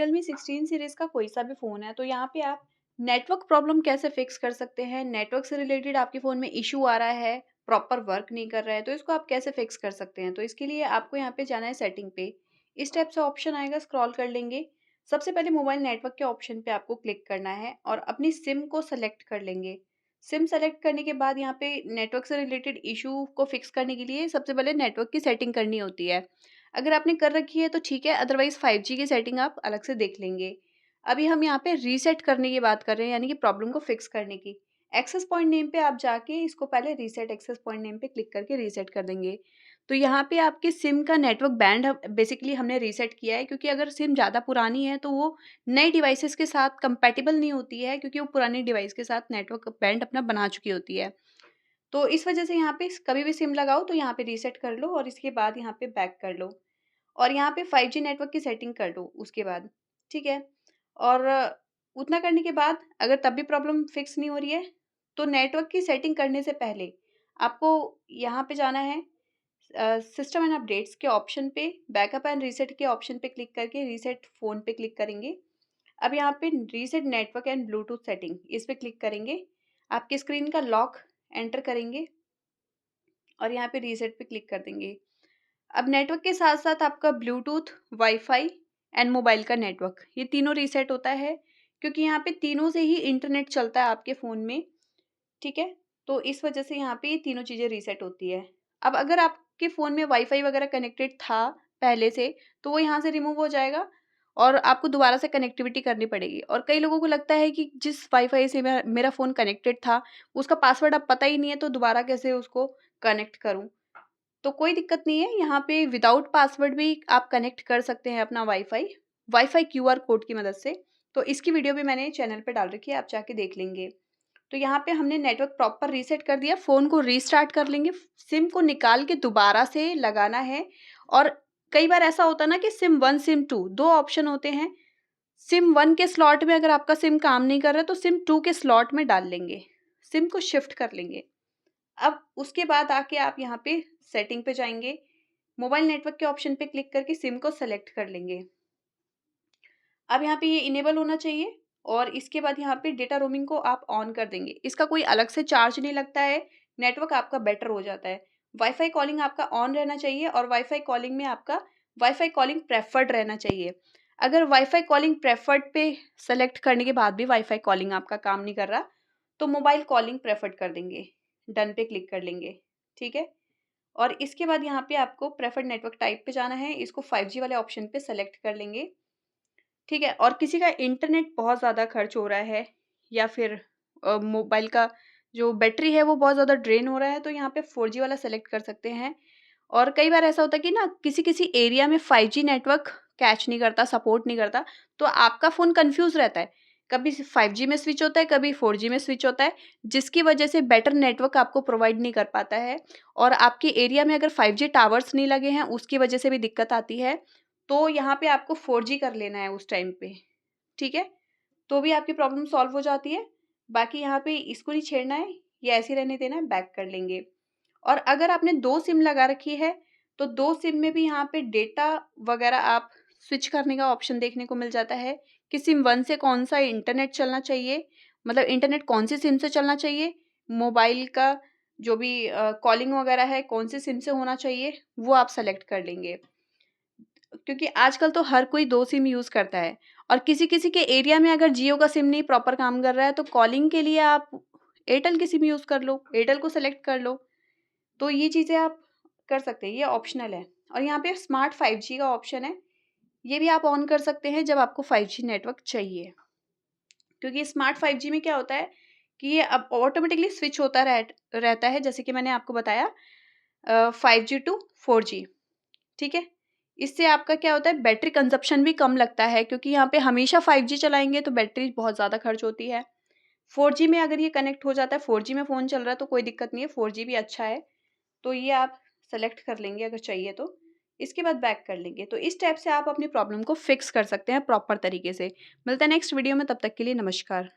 Realme 16 series का कोई सा भी फ़ोन है, तो यहाँ पे आप नेटवर्क प्रॉब्लम कैसे फ़िक्स कर सकते हैं? नेटवर्क से रिलेटेड आपके फ़ोन में इश्यू आ रहा है, प्रॉपर वर्क नहीं कर रहा है, तो इसको आप कैसे फ़िक्स कर सकते हैं? तो इसके लिए आपको यहाँ पे जाना है सेटिंग पे। इस टाइप से ऑप्शन आएगा, स्क्रॉल कर लेंगे। सबसे पहले मोबाइल नेटवर्क के ऑप्शन पे आपको क्लिक करना है और अपनी सिम को सेलेक्ट कर लेंगे। सिम सेलेक्ट करने के बाद यहाँ पे नेटवर्क से रिलेटेड इश्यू को फ़िक्स करने के लिए सबसे पहले नेटवर्क की सेटिंग करनी होती है। अगर आपने कर रखी है तो ठीक है, अदरवाइज़ 5G की सेटिंग आप अलग से देख लेंगे। अभी हम यहाँ पे रीसेट करने की बात कर रहे हैं, यानी कि प्रॉब्लम को फिक्स करने की। एक्सेस पॉइंट नेम पे आप जाके इसको पहले रीसेट एक्सेस पॉइंट नेम पे क्लिक करके रीसेट कर देंगे। तो यहाँ पे आपकी सिम का नेटवर्क बैंड बेसिकली हमने रीसेट किया है, क्योंकि अगर सिम ज़्यादा पुरानी है तो वो नए डिवाइसेस के साथ कंपैटिबल नहीं होती है, क्योंकि वो पुरानी डिवाइस के साथ नेटवर्क बैंड अपना बना चुकी होती है। तो इस वजह से यहाँ पे कभी भी सिम लगाओ तो यहाँ पे रीसेट कर लो और इसके बाद यहाँ पे बैक कर लो। और यहाँ पे 5G नेटवर्क की सेटिंग कर लो उसके बाद, ठीक है? और उतना करने के बाद अगर तब भी प्रॉब्लम फिक्स नहीं हो रही है, तो नेटवर्क की सेटिंग करने से पहले आपको यहाँ पे जाना है सिस्टम एंड अपडेट्स के ऑप्शन पे, बैकअप एंड रीसेट के ऑप्शन पे क्लिक करके रीसेट फ़ोन पे क्लिक करेंगे। अब यहाँ पे reset network and Bluetooth setting इस पे क्लिक करेंगे। आपकी स्क्रीन का लॉक एंटर करेंगे और यहाँ पे रीसेट पे क्लिक कर देंगे। अब नेटवर्क के साथ-साथ आपका ब्लूटूथ, वाईफ़ाई एंड मोबाइल का नेटवर्क, ये तीनों रीसेट होता है, क्योंकि यहाँ पे तीनों से ही इंटरनेट चलता है आपके फ़ोन में, ठीक है? तो इस वजह से यहाँ पे ये तीनों चीज़ें रीसेट होती है। अब अगर आपके फ़ोन में वाईफ़ाई वगैरह कनेक्टेड था पहले से, तो वो यहाँ से रिमूव हो जाएगा और आपको दोबारा से कनेक्टिविटी करनी पड़ेगी। और कई लोगों को लगता है कि जिस वाईफ़ाई से मेरा फ़ोन कनेक्टेड था, उसका पासवर्ड अब पता ही नहीं है, तो दोबारा कैसे उसको कनेक्ट करूँ? तो कोई दिक्कत नहीं है, यहाँ पे विदाउट पासवर्ड भी आप कनेक्ट कर सकते हैं अपना वाईफ़ाई, वाईफ़ाई क्यूआर कोड की मदद से। तो इसकी वीडियो भी मैंने चैनल पे डाल रखी है, आप जाके देख लेंगे। तो यहाँ पे हमने नेटवर्क प्रॉपर रीसेट कर दिया, फ़ोन को रीस्टार्ट कर लेंगे, सिम को निकाल के दोबारा से लगाना है। और कई बार ऐसा होता है ना कि सिम 1, सिम 2 2 ऑप्शन होते हैं। सिम 1 के स्लॉट में अगर आपका सिम काम नहीं कर रहा है, तो सिम 2 के स्लॉट में डाल लेंगे, सिम को शिफ्ट कर लेंगे। अब उसके बाद आके आप यहाँ पे सेटिंग पे जाएँगे, मोबाइल नेटवर्क के ऑप्शन पे क्लिक करके सिम को सेलेक्ट कर लेंगे। अब यहाँ पे ये इनेबल होना चाहिए और इसके बाद यहाँ पे डेटा रोमिंग को आप ऑन कर देंगे। इसका कोई अलग से चार्ज नहीं लगता है, नेटवर्क आपका बेटर हो जाता है। वाईफ़ाई कॉलिंग आपका ऑन रहना चाहिए और वाईफ़ाई कॉलिंग में आपका वाईफ़ाई कॉलिंग प्रेफर्ड रहना चाहिए। अगर वाईफ़ाई कॉलिंग प्रेफर्ड पे सेलेक्ट करने के बाद भी वाईफ़ाई कॉलिंग आपका काम नहीं कर रहा, तो मोबाइल कॉलिंग प्रेफर्ड कर देंगे, डन पे क्लिक कर लेंगे, ठीक है? और इसके बाद यहाँ पे आपको प्रेफर्ड नेटवर्क टाइप पे जाना है, इसको 5G वाले ऑप्शन पे सेलेक्ट कर लेंगे, ठीक है? और किसी का इंटरनेट बहुत ज़्यादा खर्च हो रहा है या फिर मोबाइल का जो बैटरी है वो बहुत ज़्यादा ड्रेन हो रहा है, तो यहाँ पे 4G वाला सेलेक्ट कर सकते हैं। और कई बार ऐसा होता है कि ना किसी-किसी एरिया में 5G नेटवर्क कैच नहीं करता, सपोर्ट नहीं करता, तो आपका फ़ोन कन्फ्यूज़ रहता है। कभी 5G में स्विच होता है, कभी 4G में स्विच होता है, जिसकी वजह से बेटर नेटवर्क आपको प्रोवाइड नहीं कर पाता है। और आपके एरिया में अगर 5G टावर्स नहीं लगे हैं, उसकी वजह से भी दिक्कत आती है। तो यहाँ पे आपको 4G कर लेना है उस टाइम पे, ठीक है? तो भी आपकी प्रॉब्लम सॉल्व हो जाती है। बाकी यहाँ पे इसको नहीं छेड़ना है, ये ऐसे ही रहने देना है, बैक कर लेंगे। और अगर आपने 2 सिम लगा रखी है, तो 2 सिम में भी यहाँ पे डेटा वगैरह आप स्विच करने का ऑप्शन देखने को मिल जाता है कि सिम 1 से कौन-सा इंटरनेट चलना चाहिए, मतलब इंटरनेट कौन-सी सिम से चलना चाहिए, मोबाइल का जो भी कॉलिंग वगैरह है, कौन-सी सिम से होना चाहिए, वो आप सेलेक्ट कर लेंगे। क्योंकि आजकल तो हर कोई 2 सिम यूज़ करता है और किसी-किसी के एरिया में अगर जियो का सिम नहीं प्रॉपर काम कर रहा है, तो कॉलिंग के लिए आप एयरटेल की सिम यूज़ कर लो, एयरटेल को सेलेक्ट कर लो। तो ये चीज़ें आप कर सकते हैं, ये ऑप्शनल है। और यहाँ पे स्मार्ट 5G का ऑप्शन है, ये भी आप ऑन कर सकते हैं जब आपको 5G नेटवर्क चाहिए। क्योंकि स्मार्ट 5G में क्या होता है कि ये अब ऑटोमेटिकली स्विच होता रहता है, जैसे कि मैंने आपको बताया 5G टू 4G, ठीक है? इससे आपका क्या होता है, बैटरी कंज़प्शन भी कम लगता है, क्योंकि यहाँ पे हमेशा 5G चलाएँगे तो बैटरी बहुत ज़्यादा खर्च होती है। 4G में अगर ये कनेक्ट हो जाता है, 4G में फ़ोन चल रहा है तो कोई दिक्कत नहीं है, 4G भी अच्छा है। तो ये आप सेलेक्ट कर लेंगे अगर चाहिए तो। इसके बाद बैक कर लेंगे। तो इस टाइप से आप अपनी प्रॉब्लम को फिक्स कर सकते हैं प्रॉपर तरीके से। मिलते हैं नेक्स्ट वीडियो में, तब तक के लिए नमस्कार।